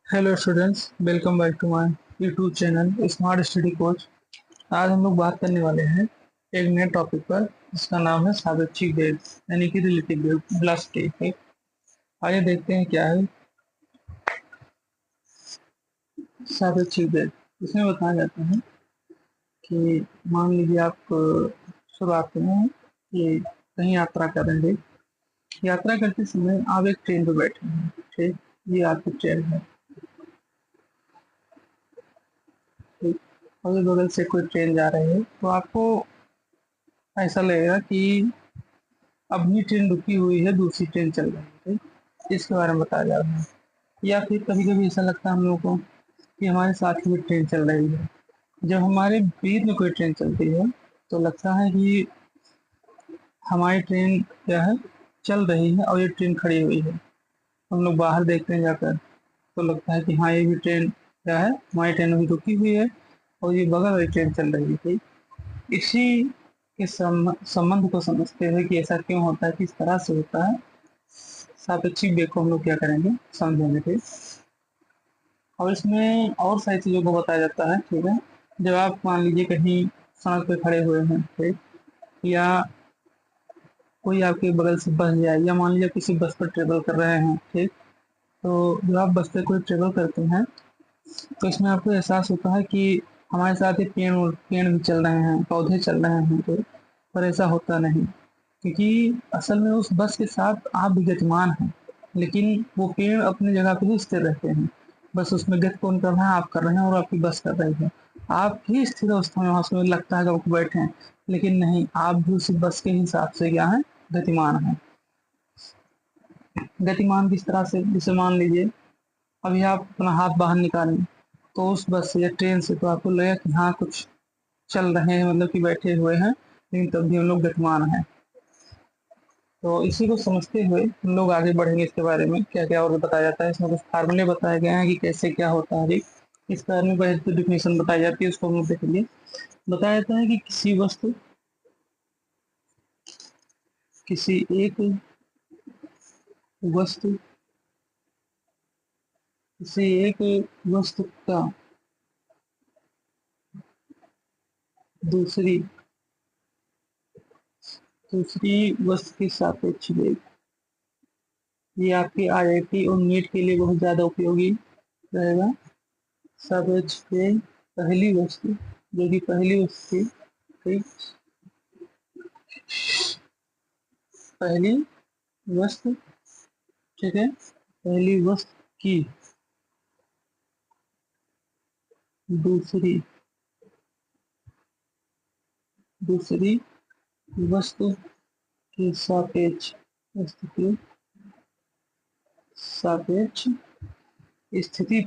Hello students, welcome back to my YouTube channel Smart Study Coach. आज हम लोग बात करने वाले हैं एक नए टॉपिक पर जिसका नाम है सापेक्षिक वेग यानी कि रिलेटिव वेलोसिटी। आइए देखते हैं क्या है सापेक्षिक वेग। इसमें बताया जाता है कि मान लीजिए आप शुरुआत में कि कहीं यात्रा कर रहे हैं। यात्रा करते समय आप एक ट्रेन पर बैठे हैं। ठीक, ये आपकी ट्रेन है। ठीक, अगल बगल से कोई ट्रेन जा रही है तो आपको ऐसा लगेगा कि अपनी ट्रेन रुकी हुई है, दूसरी ट्रेन चल रही है। ठीक? इसके बारे में बताया जा रहा है। या फिर कभी कभी ऐसा लगता है हम लोगों को कि हमारे साथ ही ट्रेन चल रही है। जब हमारे बीच में कोई ट्रेन चलती है तो लगता है कि हमारी ट्रेन क्या है, चल रही है और ये ट्रेन खड़ी हुई है। हम लोग बाहर देखते हैं जाकर तो लगता है कि हाँ, ये भी ट्रेन क्या है, हमारी ट्रेन अभी रुकी हुई है और ये बगल वाली ट्रेन चल रही है। ठीक, इसी के संबंध को समझते हुए कि ऐसा क्यों होता है, किस तरह से होता है, सापेक्षिक वेग को हम लोग क्या करेंगे, समझेंगे। ठीक, और इसमें और सारी चीज़ों को बताया जाता है। ठीक है, जब आप मान लीजिए कहीं सड़क पे खड़े हुए हैं, ठीक, या कोई आपके बगल से बस जाए, या मान लीजिए किसी बस पर ट्रेवल कर रहे हैं। ठीक, तो जब आप बस पे कोई ट्रेवल करते हैं तो इसमें आपको एहसास होता है कि हमारे साथ ये पेड़ भी चल रहे हैं, पौधे चल रहे हैं। ठीक, पर ऐसा होता नहीं, क्योंकि असल में उस बस के साथ आप भी गतिमान हैं, लेकिन वो पेड़ अपनी जगह पे ही स्थिर रहते हैं। बस उसमें गति कौन कर रहा है, आप कर रहे हैं और आपकी बस कर रही है। आप ही स्थिर अवस्था में वहां से लगता है कि आप बैठे हैं, लेकिन नहीं, आप भी उसी बस के हिसाब से क्या है, गतिमान है। गतिमान किस तरह से, जैसे मान लीजिए अभी आप अपना हाथ बाहर निकालें तो उस बस से या ट्रेन से तो आपको लगेगा कि हाँ, कुछ चल रहे हैं, मतलब कि बैठे हुए हैं, लेकिन तब भी हम लोग गतिमान हैं। तो इसी को समझते हुए हम लोग आगे बढ़ेंगे। इसके बारे में क्या क्या और बताया जाता है, इसमें कुछ फार्मूले बताए गए हैं कि कैसे क्या होता है। इस बारे में पहले तो डिफिनेशन बताई जाती है, उसको हम लोग देखेंगे। बताया जाता है कि किसी एक वस्तु किसी एक वस्तु का दूसरी दूसरी वस्तु के सापेक्ष वेग। ये आपके आईआईटी और नीट के लिए बहुत ज्यादा उपयोगी रहेगा। सापेक्ष वेग पहली वस्तु, जो कि पहली वस्तु थी। ठीक, पहली वस्तु, ठीक है, पहली वस्तु की दूसरी दूसरी वस्तु के सापेक्ष स्थिति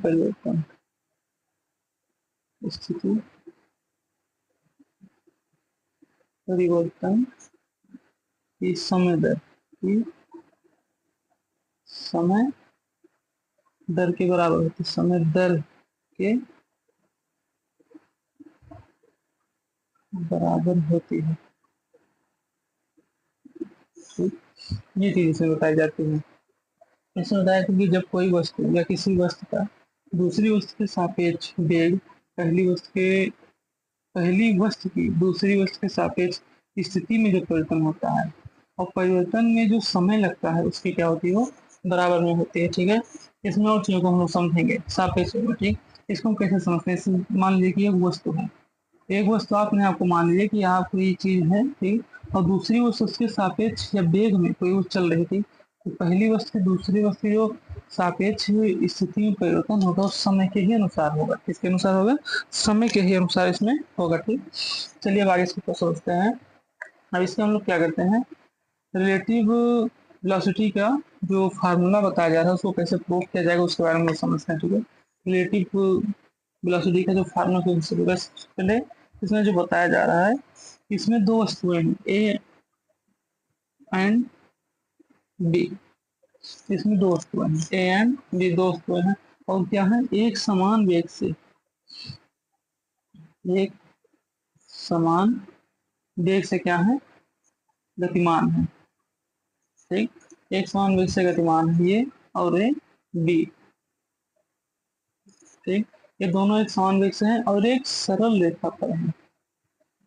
परिवर्तन स्थिति परिवर्तन की समय दर के बराबर होती है। समय दर के बराबर होती है। ठीक? ये चीज इसमें बताई जाती है। इसमें बताया था कि जब कोई वस्तु या किसी वस्तु का दूसरी वस्तु के सापेक्ष वेग पहली वस्तु की दूसरी वस्तु के सापेक्ष स्थिति में जो परिवर्तन होता है और परिवर्तन में जो समय लगता है, उसकी क्या होती है, वो बराबर में होती है। ठीक है, इसमें और चीजों को हम लोग समझेंगे सापेक्ष वेग। ठीक, इसको हम कैसे समझते हैं, मान लीजिए कि एक वस्तु है। एक वस्तु आपने आपको मान लीजिए कि आप कोई चीज है, ठीक, और दूसरी वस्तु उसके सापेक्ष या वेग में कोई वस्तु चल रही थी, तो पहली वस्तु से दूसरी वस्तु की जो सापेक्ष स्थिति में परिवर्तन होगा उस समय के ही अनुसार होगा। किसके अनुसार होगा, समय के ही अनुसार इसमें होगा। ठीक, चलिए अब आगे इसको सोचते हैं। अब इसके हम लोग क्या करते हैं, रिलेटिव वेलोसिटी का जो फार्मूला बताया जा रहा है उसको कैसे प्रूव किया जाएगा उसके बारे में हम लोग समझते हैं। ठीक है, रिलेटिव वेलोसिटी का जो फार्मूला पहले इसमें जो बताया जा रहा है, इसमें दो वस्तुएं हैं, ए एंड बी। इसमें दो वस्तुएं हैं, ए एंड बी, दो वस्तुएं हैं, और क्या है, एक समान वेग से एक समान वेग से क्या है, गतिमान है। ठीक, एक समान वेग से गतिमान है ये और ए बी। ठीक, ये दोनों एक समान वेग से हैं और एक सरल रेखा पर है,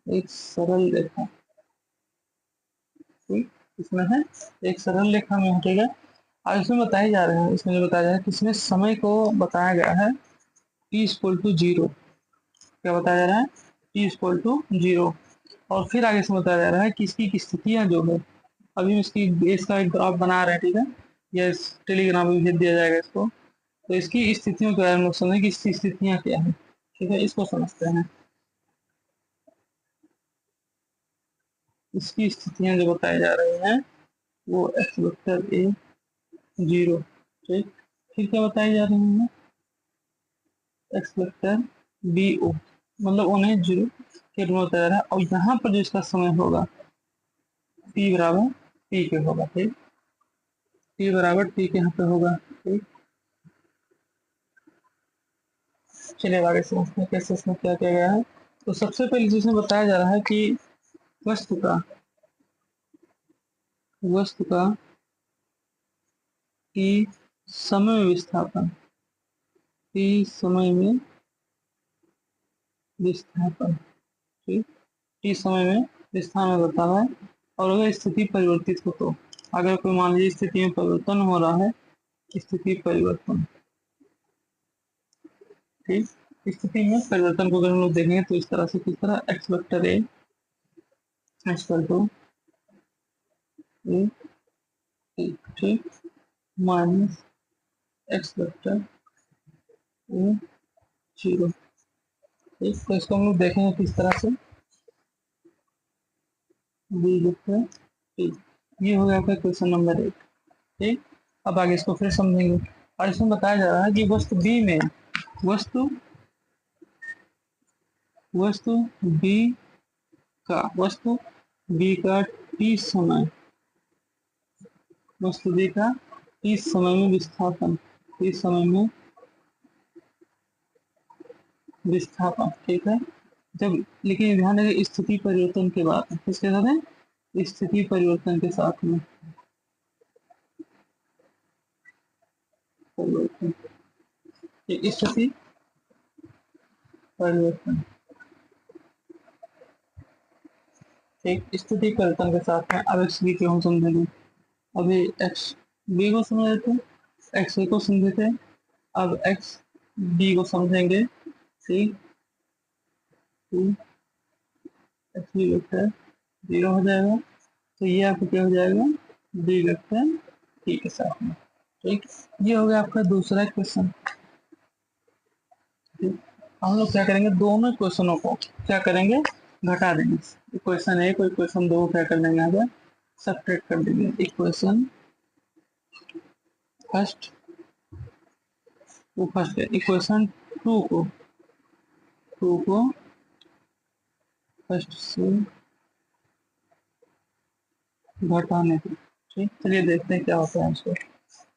एक सरल रेखा, ठीक, इसमें है एक सरल रेखा में हटेगा। और इसमें बताए जा रहे हैं, इसमें जो बताया जा रहा है किसमें समय को बताया गया है t=0, क्या बताया जा रहा है t=0, और फिर आगे से बताया जा रहा है कि इसकी स्थितियां जो है, अभी इसकी इसका एक ग्राफ बना रहे हैं, ठीक है, या इस टेलीग्राम में भेज दिया जाएगा इसको, तो इसकी स्थितियों के बारे में हम लोग समझें कि इसकी स्थितियां क्या है, ठीक है, इसको समझते हैं। इसकी स्थितियां जो बताई जा रही हैं वो एक्स वेक्टर ए 0, ठीक, फिर क्या बताई जा रही है एक्स वेक्टर बी ओ, मतलब उन्हें 0 के रूप में बताया जा रहा है, और यहाँ पर जो इसका समय होगा t बराबर t के होगा, ठीक, t बराबर t के यहाँ पे होगा, ठीक। चलिए आगे समझते हैं कैसे इसमें क्या किया गया है। तो सबसे पहले जिसमें बताया जा रहा है कि वस्तु का वस्तु का कि समय में विस्थापन, कि समय में विस्थापन, ठीक, कि समय में विस्थापन होता है, और अगर स्थिति परिवर्तित हो तो, अगर कोई मान लीजिए स्थिति में परिवर्तन हो रहा है, स्थिति परिवर्तन, ठीक, स्थिति में परिवर्तन को अगर हम लोग देखेंगे तो इस तरह से, किस तरह X vector A equal to A, ठीक, माइनस एक्स वेक्टर ए 0, ठीक, तो इसको हम लोग देखेंगे किस तरह से बी वेक्टर टी, ये हो गया आपका क्वेश्चन नंबर 1, ठीक। अब आगे इसको फिर समझेंगे, और इसमें बताया जा रहा है कि वस्तु बी में वस्तु वस्तु बी वस्तु बी का टी समय, वस्तु बी का टी समय में विस्थापन, टी समय में विस्थापन, ठीक है, जब, लेकिन ध्यान रखिए स्थिति परिवर्तन के बाद, किसके साथ है, स्थिति परिवर्तन के साथ में, परिवर्तन, स्थिति परिवर्तन, ठीक, स्थिति परिवर्तन के साथ में। अब एक्स बी को हम समझेंगे, अभी एक्स बी को समझ लेते हैं, एक्स ए को समझे थे, अब एक्स बी को समझेंगे, ठीक, एक्स बी वेक्टर 0 हो जाएगा, तो ये आपको क्या हो जाएगा बी वेक्टर टी के साथ में, ठीक। ये हो गया आपका दूसरा क्वेश्चन, ठीक। हम लोग क्या करेंगे, दोनों क्वेश्चनों को क्या करेंगे, घटा देंगे, इक्वेशन 1 और इक्वेशन 2 क्या कर लेंगे, यहाँ पर सब्ट्रैक्ट कर देंगे, इक्वेशन फर्स्ट वो फर्स्ट है, इक्वेशन 2 को फर्स्ट से घटाने को, ठीक, चलिए देखते हैं क्या होता है इसको।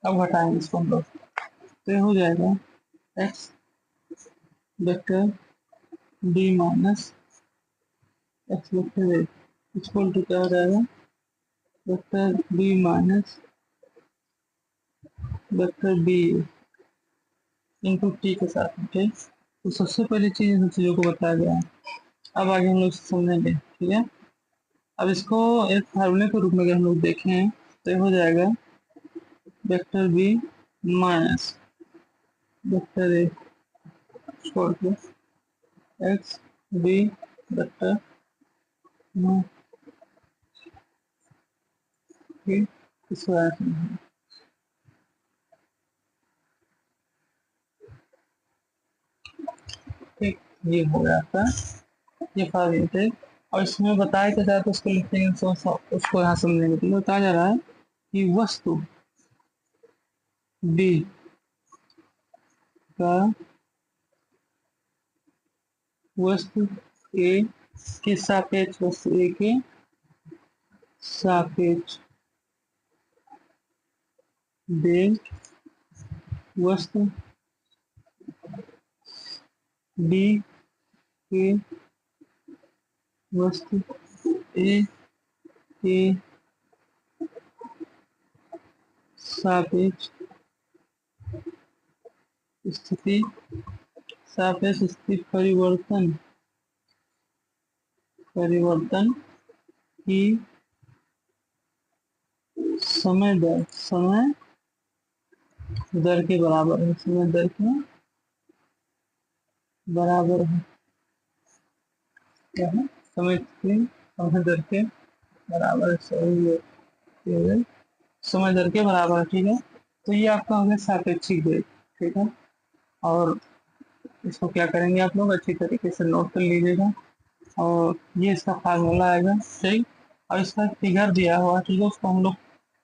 अब घटाएंगे इसको हम लोग, तो ये हो जाएगा x vector b minus x vector A equal to क्या हो जाएगा, vector b minus vector b into t के साथ में, ठीक। तो सबसे पहली चीज इन चीज़ों को बताया गया है, अब आगे हम लोग समझेंगे, ठीक है। अब इसको एक फार्मूले के रूप में अगर हम लोग देखें तो ये हो जाएगा vector b minus vector A equal to x b vector, ठीक, इसको ठीक, ये हो गया आपका, ये फार्मूला, ठीक। और इसमें बताया क्या जाता है उसको लिखेंगे, उसको यहाँ समझेंगे, तो बताया जा रहा है कि वस्तु बी का वस्तु ए के सापेक्ष, वस्तु ए के सापेक्ष वेग वस्तु बी के वस्तु ए के सापेक्ष स्थिति सापेक्ष स्थिति परिवर्तन परिवर्तन की समय दर के बराबर है, समय दर के बराबर है। क्या है? समय दर के बराबर है, सही है, समय दर के बराबर है। ठीक है, तो ये आपका हो गया सापेक्षिक वेग। ठीक है, और इसको क्या करेंगे आप लोग अच्छी तरीके से नोट कर लीजिएगा, और ये इसका फार्मूला आएगा। ठीक, और इसका फिगर दिया हुआ, ठीक है, उसको हम लोग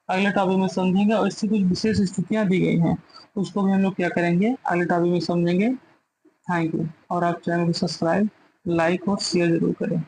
अगले टॉपिक में समझेंगे, और इसकी कुछ विशेष स्थितियां दी गई हैं, उसको भी हम लोग क्या करेंगे अगले टॉपिक में समझेंगे। थैंक यू, और आप चैनल को सब्सक्राइब, लाइक और शेयर जरूर करें।